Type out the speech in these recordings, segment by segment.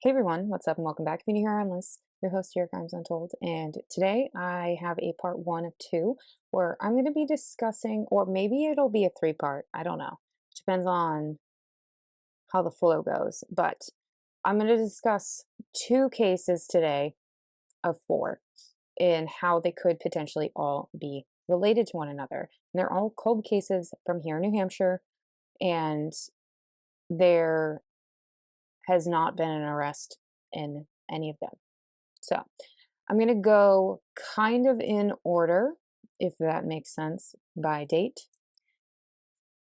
Hey everyone, what's up and welcome back. If you're new here, I'm Liz, your host here at Crimes Untold. And today I have a part one of two where I'm going to be discussing, or maybe it'll be a three-part. I don't know. Depends on how the flow goes. But I'm going to discuss two cases today of four and how they could potentially all be related to one another. And they're all cold cases from here in New Hampshire, and there has not been an arrest in any of them. So I'm going to go kind of in order, if that makes sense, by date.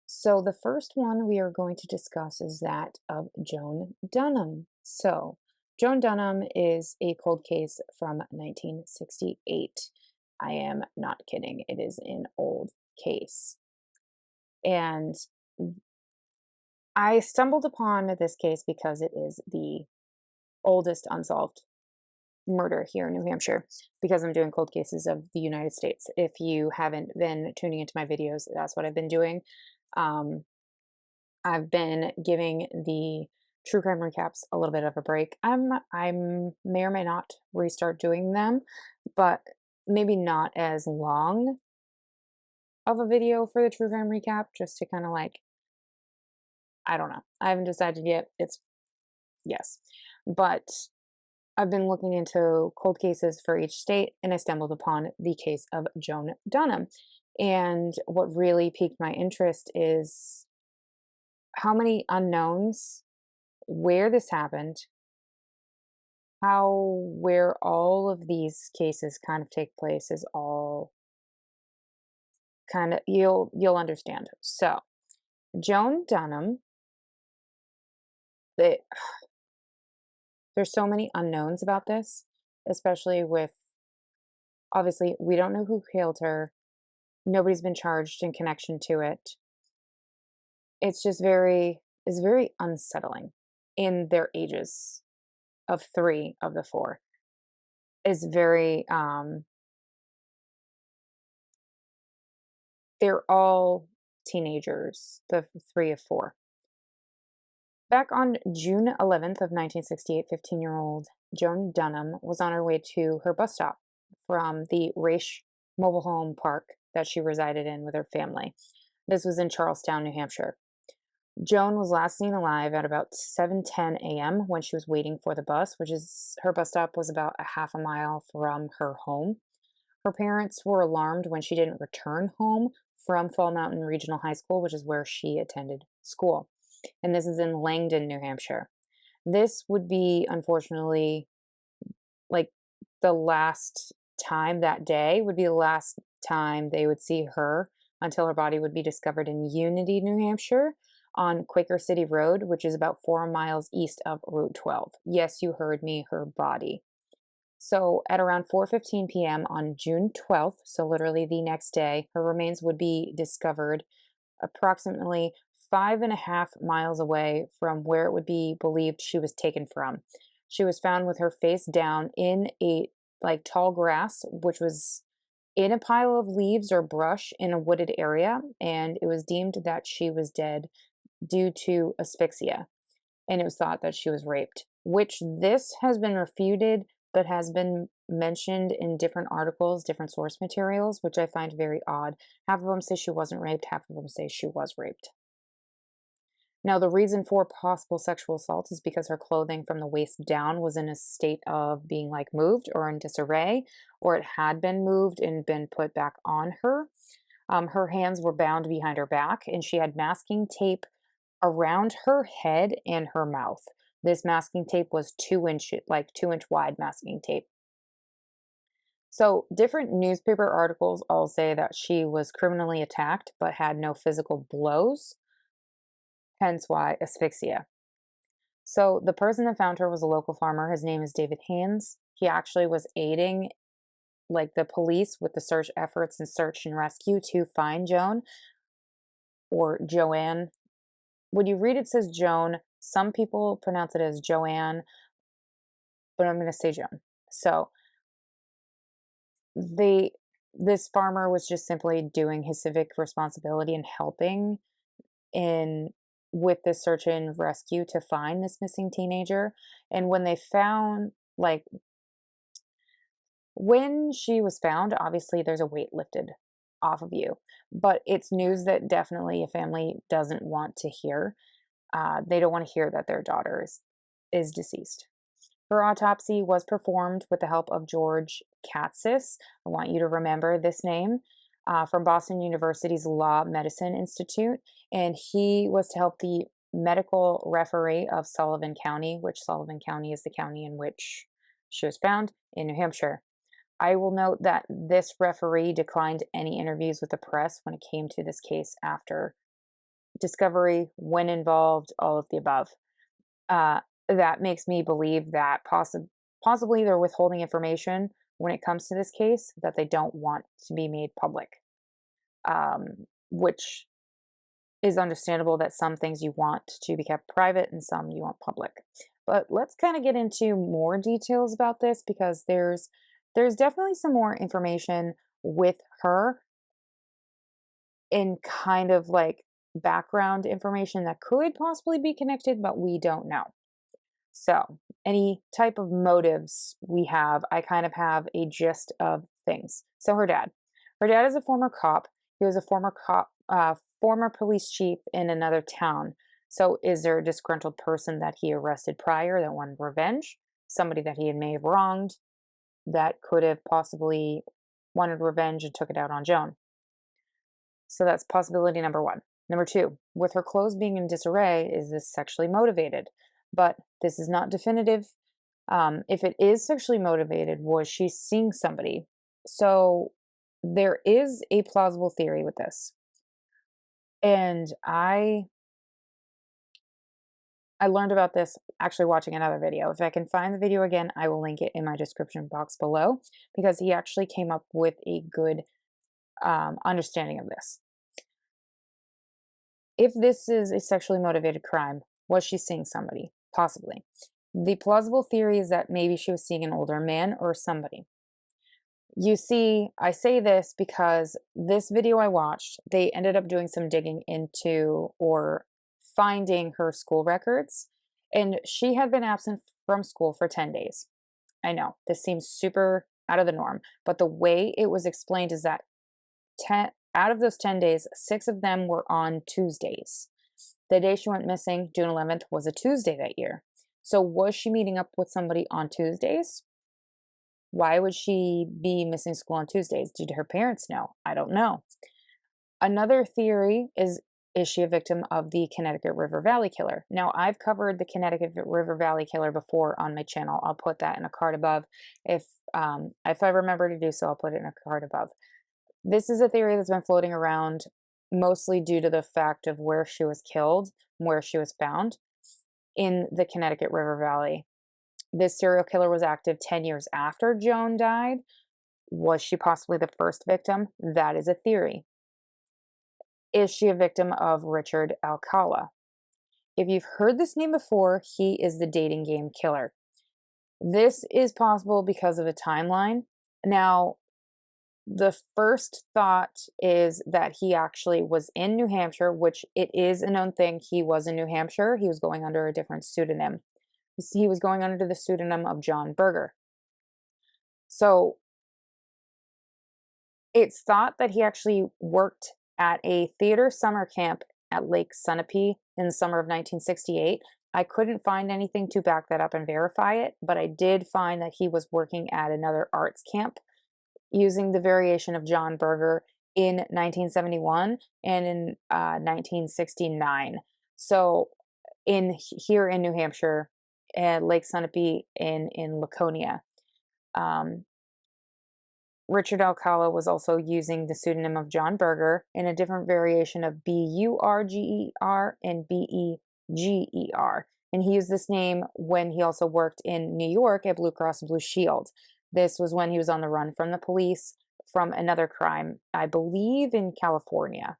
So the first one we are going to discuss is that of Joan Dunham. So Joan Dunham is a cold case from 1968. I am not kidding. It is an old case. And I stumbled upon this case because it is the oldest unsolved murder here in New Hampshire, because I'm doing cold cases of the United States. If you haven't been tuning into my videos, that's what I've been doing. Um, I've been giving the true crime recaps a little bit of a break. I'm may or may not restart doing them, but maybe not as long of a video for the true crime recap, just to kind of like, I don't know. I haven't decided yet. It's yes. But I've been looking into cold cases for each state, and I stumbled upon the case of Joan Dunham. And what really piqued my interest is how many unknowns, where this happened, where all of these cases kind of take place is all kind of, you'll understand. So, Joan Dunham, the, there's so many unknowns about this, especially with, obviously, we don't know who killed her. Nobody's been charged in connection to it. It's very unsettling in their ages of three of the four. Is very they're all teenagers, the three of four. Back on June 11th of 1968, 15-year-old Joan Dunham was on her way to her bus stop from the Raish mobile home park that she resided in with her family. This was in Charlestown, New Hampshire. Joan was last seen alive at about 7:10 a.m. when she was waiting for the bus, which is her bus stop was about a half a mile from her home. Her parents were alarmed when she didn't return home from Fall Mountain Regional High School, which is where she attended school. And this is in Langdon, New Hampshire. This would be, unfortunately, like the last time that day would be the last time they would see her until her body would be discovered in Unity, New Hampshire, on Quaker City Road, which is about 4 miles east of Route 12. Yes, you heard me, her body. So at around 4:15 p.m. on June 12th, so literally the next day, her remains would be discovered approximately 5.5 miles away from where it would be believed she was taken from. She was found with her face down in a tall grass, which was in a pile of leaves or brush in a wooded area, and it was deemed that she was dead due to asphyxia, and it was thought that she was raped, which this has been refuted but has been mentioned in different articles, different source materials, which I find very odd. Half of them say she wasn't raped, half of them say she was raped. Now, the reason for possible sexual assault is because her clothing from the waist down was in a state of being moved or in disarray, or it had been moved and been put back on her. Her hands were bound behind her back, and she had masking tape around her head and her mouth. This masking tape was 2 inch, 2 inch wide masking tape. So different newspaper articles all say that she was criminally attacked but had no physical blows, hence why asphyxia. So the person that found her was a local farmer. His name is David Haynes. He actually was aiding the police with the search efforts and search and rescue to find Joan, or Joanne. When you read it says Joan, some people pronounce it as Joanne, but I'm going to say Joan. So this farmer was just simply doing his civic responsibility and helping in with this search and rescue to find this missing teenager. And when they found, like, when she was found, obviously there's a weight lifted off of you, but it's news that definitely a family doesn't want to hear. They don't want to hear that their daughter is deceased. Her autopsy was performed with the help of George Katzis. I want you to remember this name, from Boston University's Law Medicine Institute. And he was to help the medical referee of Sullivan County, which Sullivan County is the county in which she was found in New Hampshire. I will note that this referee declined any interviews with the press when it came to this case after discovery, when involved, all of the above. That makes me believe that possibly they're withholding information when it comes to this case that they don't want to be made public, which is understandable, that some things you want to be kept private and some you want public. But let's kind of get into more details about this, because there's definitely some more information with her, in kind of like background information that could possibly be connected, but we don't know. So, any type of motives we have, I kind of have a gist of things. So, her dad. Her dad is a former cop. He was a former police chief in another town. So, is there a disgruntled person that he arrested prior that wanted revenge? Somebody that he may have wronged that could have possibly wanted revenge and took it out on Joan. So, that's possibility number one. Number two, with her clothes being in disarray, is this sexually motivated? But this is not definitive. If it is sexually motivated, was she seeing somebody? So there is a plausible theory with this. And I learned about this actually watching another video. If I can find the video again, I will link it in my description box below, because he actually came up with a good understanding of this. If this is a sexually motivated crime, was she seeing somebody? Possibly. The plausible theory is that maybe she was seeing an older man or somebody. You see, I say this because this video I watched, they ended up doing some digging into, or finding, her school records, and she had been absent from school for 10 days. I know, this seems super out of the norm, but the way it was explained is that out of those 10 days, 6 of them were on Tuesdays. The day she went missing, June 11th, was a Tuesday that year. So was she meeting up with somebody on Tuesdays? Why would she be missing school on Tuesdays? Did her parents know? I don't know. Another theory is she a victim of the Connecticut River Valley Killer? Now, I've covered the Connecticut River Valley Killer before on my channel. I'll put that in a card above. If I remember to do so, I'll put it in a card above. This is a theory that's been floating around, mostly due to the fact of where she was killed, where she was found, in the Connecticut River Valley. This serial killer was active 10 years after Joan died. Was she possibly the first victim? That is a theory. Is she a victim of Richard Alcala? If you've heard this name before, he is the dating game killer. This is possible because of a timeline. Now, the first thought is that he actually was in New Hampshire, which it is a known thing. He was in New Hampshire. He was going under a different pseudonym. He was going under the pseudonym of John Berger. So it's thought that he actually worked at a theater summer camp at Lake Sunapee in the summer of 1968. I couldn't find anything to back that up and verify it, but I did find that he was working at another arts camp using the variation of John Berger in 1971 and in 1969. So here in New Hampshire, at Lake Sunapee in Laconia. Richard Alcala was also using the pseudonym of John Berger in a different variation of Burger and Beger. And he used this name when he also worked in New York at Blue Cross Blue Shield. This was when he was on the run from the police from another crime, I believe in California.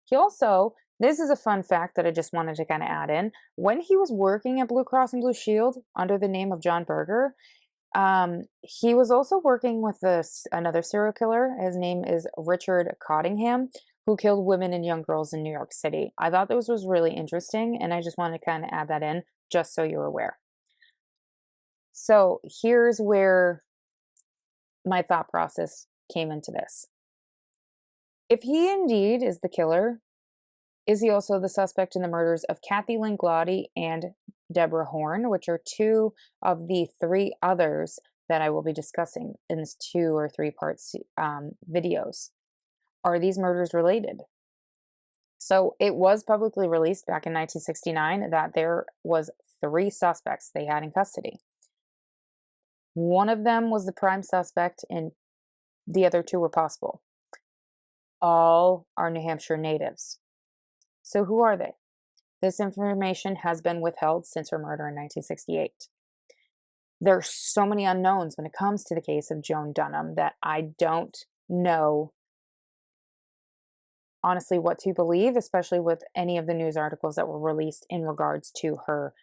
He also, this is a fun fact that I just wanted to kind of add in, when he was working at Blue Cross and Blue Shield under the name of John Berger, he was also working with another serial killer. His name is Richard Cottingham. who killed women and young girls in New York City. I thought this was really interesting, and I just wanted to kind of add that in just so you're aware. So here's where my thought process came into this. If he indeed is the killer, is he also the suspect in the murders of Kathy Glotty and Debra Horn, which are two of the three others that I will be discussing in this 2 or 3 parts videos? Are these murders related? So it was publicly released back in 1969 that there was 3 suspects they had in custody. One of them was the prime suspect, and the other 2 were possible. All are New Hampshire natives. So who are they? This information has been withheld since her murder in 1968. There are so many unknowns when it comes to the case of Joan Dunham that I don't know, honestly, what to believe, especially with any of the news articles that were released in regards to her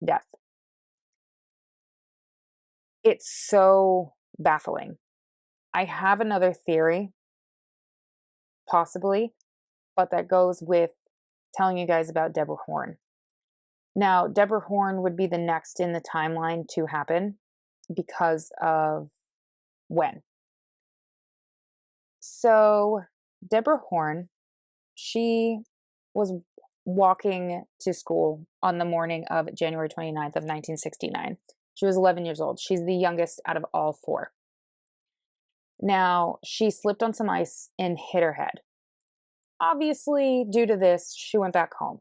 death. It's so baffling. I have another theory, possibly, but that goes with telling you guys about Debra Horn. Now, Debra Horn would be the next in the timeline to happen because of when. So, Debra Horn, she was walking to school on the morning of January 29th of 1969. She was 11 years old. She's the youngest out of all 4. Now, she slipped on some ice and hit her head. Obviously, due to this, she went back home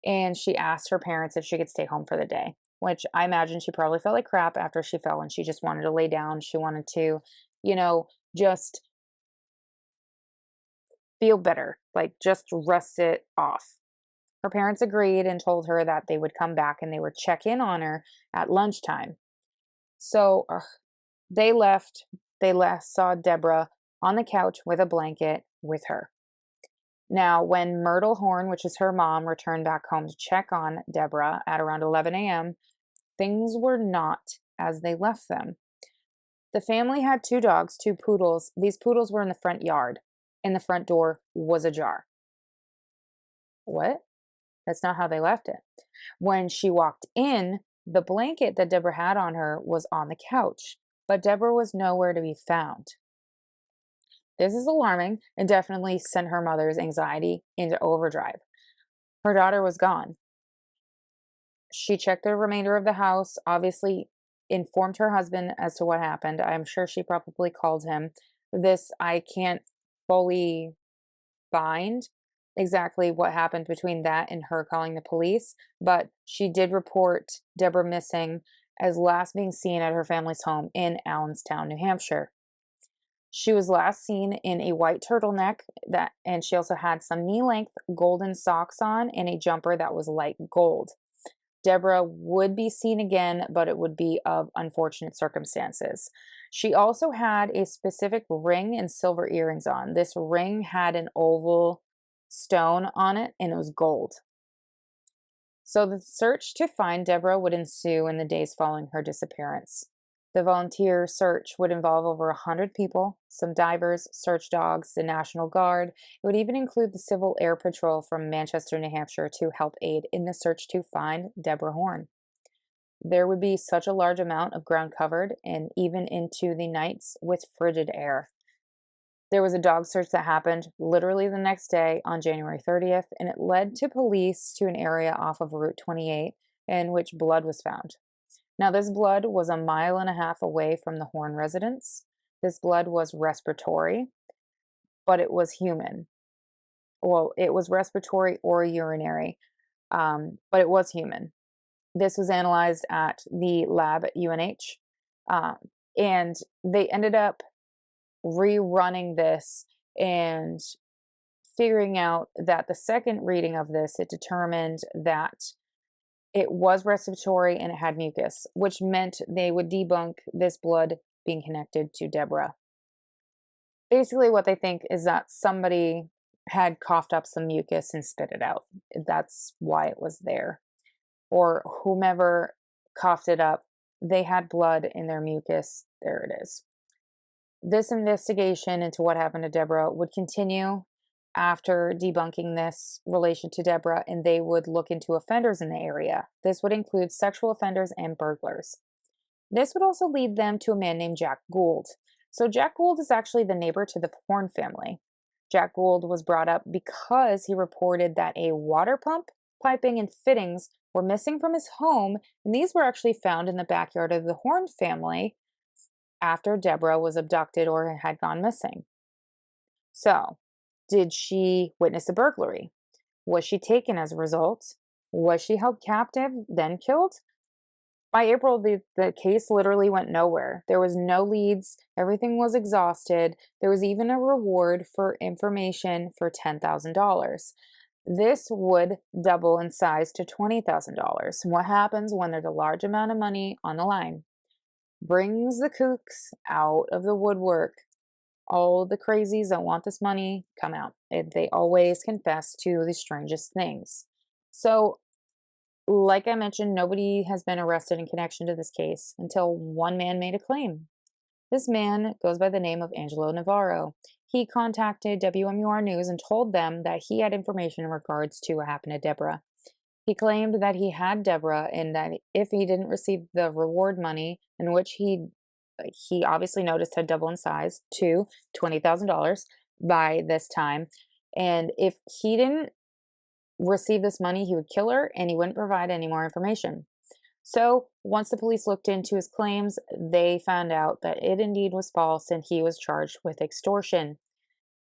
and she asked her parents if she could stay home for the day, which I imagine she probably felt like crap after she fell and she just wanted to lay down. She wanted to, just feel better, like just rest it off. Her parents agreed and told her that they would come back and they would check in on her at lunchtime. So they left. Saw Debra on the couch with a blanket with her. Now, when Myrtle Horn, which is her mom, returned back home to check on Debra at around 11 a.m., things were not as they left them. The family had 2 dogs, 2 poodles. These poodles were in the front yard, and the front door was ajar. What? That's not how they left it. When she walked in, the blanket that Debra had on her was on the couch, but Debra was nowhere to be found. This is alarming and definitely sent her mother's anxiety into overdrive. Her daughter was gone. She checked the remainder of the house, obviously informed her husband as to what happened. I'm sure she probably called him. This I can't fully find exactly what happened between that and her calling the police, but she did report Debra missing as last being seen at her family's home in Allenstown, New Hampshire. She was last seen in a white turtleneck and she also had some knee-length golden socks on and a jumper that was light gold. Debra would be seen again, but it would be of unfortunate circumstances. She also had a specific ring and silver earrings on. This ring had an oval stone on it and it was gold. So the search to find Debra would ensue in the days following her disappearance. The volunteer search would involve over 100 people, some divers, search dogs, the National Guard. It would even include the Civil Air Patrol from Manchester, New Hampshire to help aid in the search to find Debra Horn. There would be such a large amount of ground covered and even into the nights with frigid air. There was a dog search that happened literally the next day on January 30th, and it led to police to an area off of Route 28 in which blood was found. Now, this blood was 1.5 miles away from the Horn residence. This blood was respiratory, but it was human. Well, it was respiratory or urinary, but it was human. This was analyzed at the lab at UNH, and they ended up rerunning this and figuring out that the second reading of this, it determined that it was respiratory and it had mucus, which meant they would debunk this blood being connected to Debra. Basically, what they think is that somebody had coughed up some mucus and spit it out. That's why it was there. Or whomever coughed it up, they had blood in their mucus. There it is. This investigation into what happened to Debra would continue after debunking this relation to Deborah, and they would look into offenders in the area. This would include sexual offenders and burglars. This would also lead them to a man named Jack Gould. So Jack Gould is actually the neighbor to the Horn family. Jack Gould was brought up because he reported that a water pump, piping, and fittings were missing from his home, and these were actually found in the backyard of the Horn family after Deborah was abducted or had gone missing. So, did she witness a burglary? Was she taken as a result? Was she held captive, then killed? By April, the case literally went nowhere. There was no leads. Everything was exhausted. There was even a reward for information for $10,000. This would double in size to $20,000. What happens when there's a large amount of money on the line? Brings the kooks out of the woodwork. All the crazies that want this money come out. They always confess to the strangest things. So, like I mentioned, nobody has been arrested in connection to this case until one man made a claim. This man goes by the name of Angelo Navarro. He contacted WMUR News and told them that he had information in regards to what happened to Deborah. He claimed that he had Deborah and that if he didn't receive the reward money, in which he obviously noticed had doubled in size to $20,000 by this time, and if he didn't receive this money, he would kill her and he wouldn't provide any more information. So, once the police looked into his claims, they found out that it indeed was false and he was charged with extortion.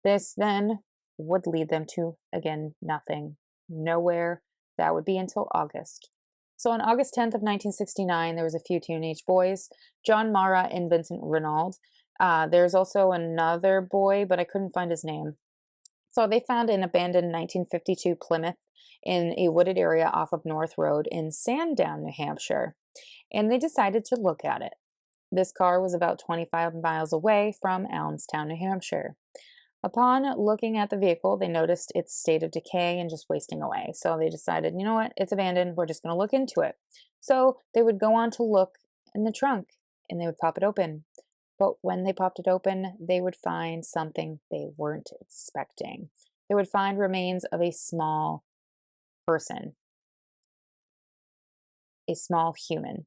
This then would lead them to, again, nothing. Nowhere. That would be until August. So on August 10th of 1969, there was a few teenage boys, John Mara and Vincent Renaud. There's also another boy, but I couldn't find his name. So they found an abandoned 1952 Plymouth in a wooded area off of North Road in Sandown, New Hampshire, and they decided to look at it. This car was about 25 miles away from Allenstown, New Hampshire. Upon looking at the vehicle, they noticed its state of decay and just wasting away. So they decided, you know what, it's abandoned. We're just going to look into it. So they would go on to look in the trunk and they would pop it open. But when they popped it open, they would find something they weren't expecting. They would find remains of a small person, a small human.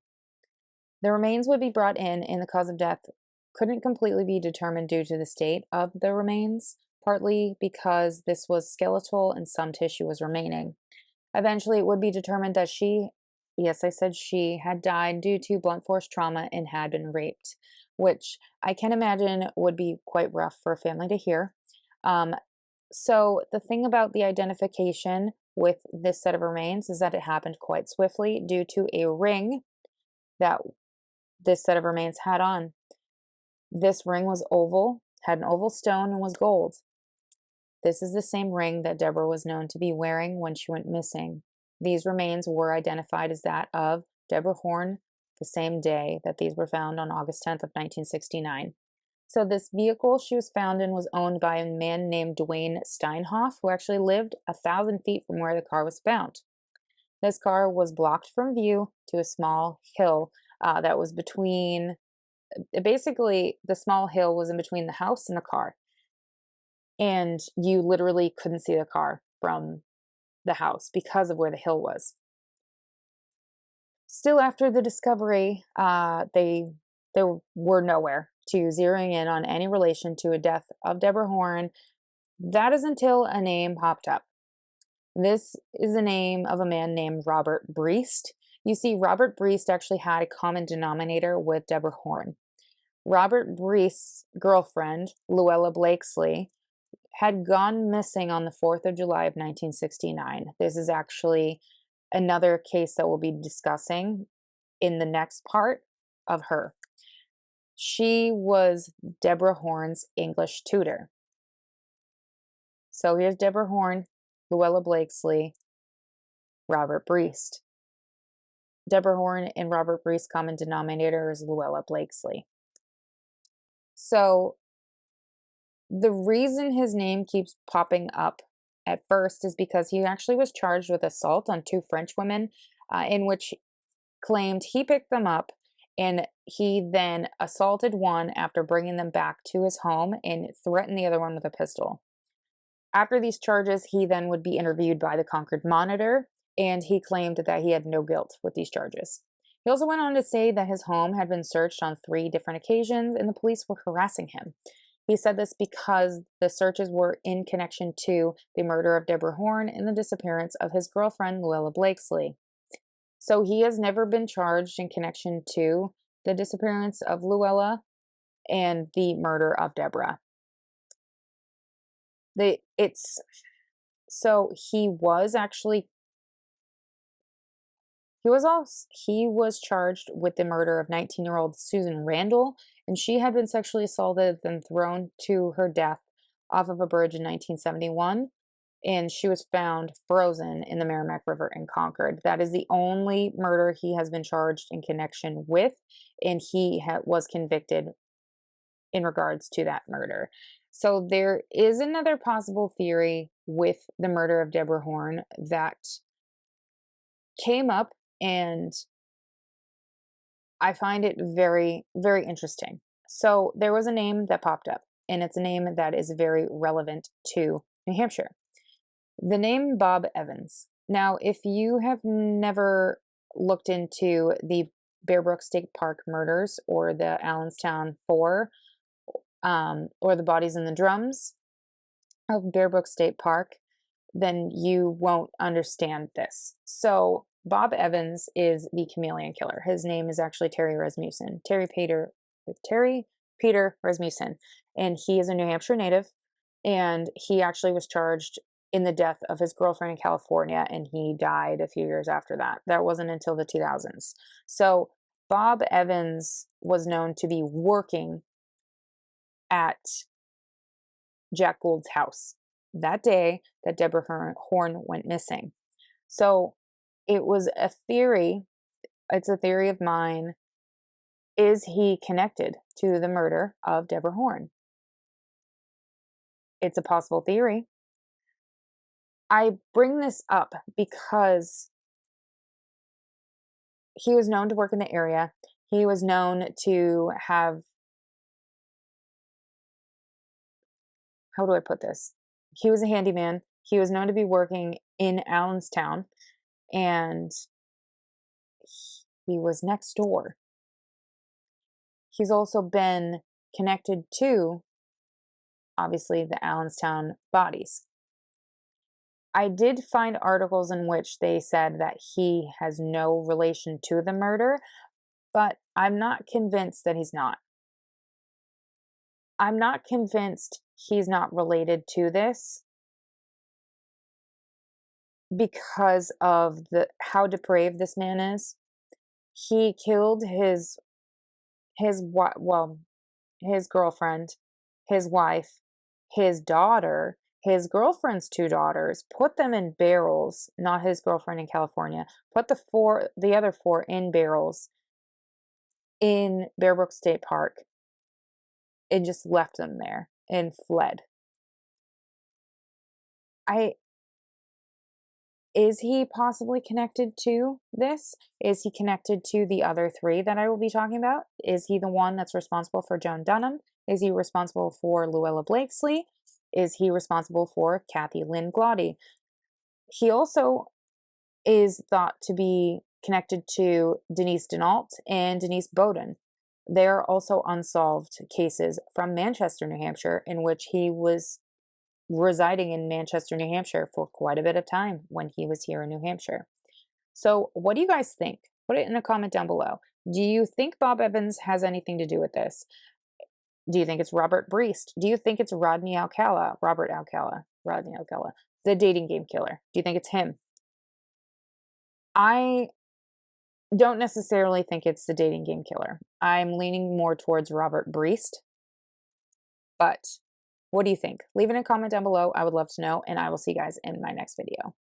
The remains would be brought in, and the cause of death couldn't completely be determined due to the state of the remains, partly because this was skeletal and some tissue was remaining. Eventually, it would be determined that she, yes, I said she, had died due to blunt force trauma and had been raped, which I can imagine would be quite rough for a family to hear. So the thing about the identification with this set of remains is that it happened quite swiftly due to a ring that this set of remains had on. This ring was oval, had an oval stone, and was gold. This is the same ring that Deborah was known to be wearing when she went missing. These remains were identified as that of Deborah Horn the same day that these were found on August 10th of 1969. So this vehicle she was found in was owned by a man named Dwayne Steinhoff, who actually lived 1,000 feet from where the car was found. This car was blocked from view to a small hill that was between, basically the small hill was in between the house and the car. And you literally couldn't see the car from the house because of where the hill was. Still after the discovery, there were nowhere to zeroing in on any relation to a death of Deborah Horn. That is until a name popped up. This is the name of a man named Robert Breest. You see, Robert Breest actually had a common denominator with Deborah Horn. Robert Breest's girlfriend, Luella Blakesley, had gone missing on the 4th of July of 1969. This is actually another case that we'll be discussing in the next part of her. She was Deborah Horn's English tutor. So here's Deborah Horn, Luella Blakesley, Robert Breest. Deborah Horn and Robert Breest's common denominator is Luella Blakesley. So the reason his name keeps popping up at first is because he actually was charged with assault on 2 French women, in which claimed he picked them up and he then assaulted one after bringing them back to his home and threatened the other one with a pistol. After these charges, he then would be interviewed by the Concord Monitor, and he claimed that he had no guilt with these charges. He also went on to say that his home had been searched on 3 different occasions and the police were harassing him. He said this because the searches were in connection to the murder of Deborah Horn and the disappearance of his girlfriend, Luella Blakesley. So he has never been charged in connection to the disappearance of Luella and the murder of Debra. It's so he was actually he was charged with the murder of 19-year-old Susan Randall, and she had been sexually assaulted and thrown to her death off of a bridge in 1971, and she was found frozen in the Merrimack River in Concord. That is the only murder he has been charged in connection with, and he was convicted in regards to that murder. So there is another possible theory with the murder of Deborah Horn that came up, and I find it very, very interesting. So there was a name that popped up, and it's a name that is very relevant to New Hampshire. The name Bob Evans. Now, if you have never looked into the Bear Brook State Park murders or the Allenstown 4, or the Bodies in the Drums of Bear Brook State Park, then you won't understand this. So Bob Evans is the chameleon killer. His name is actually Terry Peter Rasmussen, and he is a New Hampshire native, and he actually was charged in the death of his girlfriend in California, and he died a few years after that. That wasn't until the 2000s. So Bob Evans was known to be working at Jack Gould's house that day that Deborah Horn went missing. So it was a theory, it's a theory of mine. Is he connected to the murder of Deborah Horn? It's a possible theory. I bring this up because he was known to work in the area. He was known to have, how do I put this? He was a handyman. He was known to be working in Allenstown, and he was next door. He's also been connected to, obviously, the Allenstown bodies. I did find articles in which they said that he has no relation to the murder, but I'm not convinced that he's not. I'm not convinced he's not related to this because of how depraved this man is. He killed his girlfriend, his wife, his daughter, his girlfriend's 2 daughters, put them in barrels, not his girlfriend in California, put the other 4 in barrels in Bear Brook State Park, and just left them there and fled. Is he possibly connected to this? Is he connected to the other 3 that I will be talking about? Is he the one that's responsible for Joan Dunham? Is he responsible for Luella Blakesley? Is he responsible for Kathy Lynn Glotty? He also is thought to be connected to Denise Denault and Denise Bowden. They are also unsolved cases from Manchester, New Hampshire, in which he was residing in Manchester, New Hampshire for quite a bit of time when he was here in New Hampshire. So what do you guys think? Put it in a comment down below. Do you think Bob Evans has anything to do with this? Do you think it's Robert Breest? Do you think it's Robert Alcala, the dating game killer? Do you think it's him? I don't necessarily think it's the dating game killer. I'm leaning more towards Robert Breest, but what do you think? Leave it in a comment down below. I would love to know, and I will see you guys in my next video.